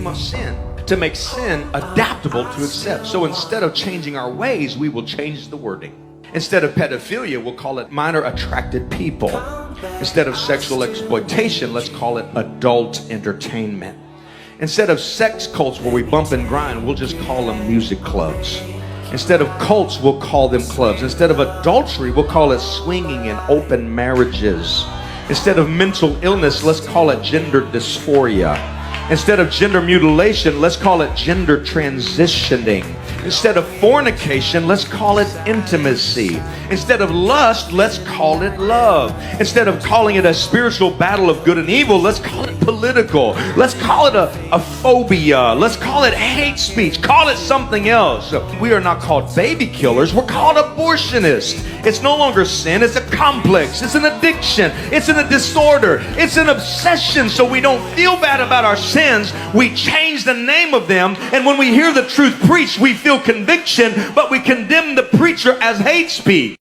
name of sin, to make sin adaptable to accept. So instead of changing our ways, we will change the wording. Instead of pedophilia, we'll call it minor attracted people. Instead of sexual exploitation, let's call it adult entertainment. Instead of sex cults where we bump and grind, we'll just call them music clubs. Instead of cults, we'll call them clubs. Instead of adultery, we'll call it swinging and open marriages. Instead of mental illness, let's call it gender dysphoria. Instead of gender mutilation, let's call it gender transitioning. Instead of fornication, let's call it intimacy. Instead of lust, let's call it love. Instead of calling it a spiritual battle of good and evil, let's call it political. Let's call it a phobia. Let's call it hate speech. Call it something else. We are not called baby killers. We're called abortionists. It's no longer sin. It's a complex. It's an addiction. It's a disorder. It's an obsession. So we don't feel bad about our sins. We change the name of them. And when we hear the truth preached, we feel conviction, but we condemn the preacher as hate speech.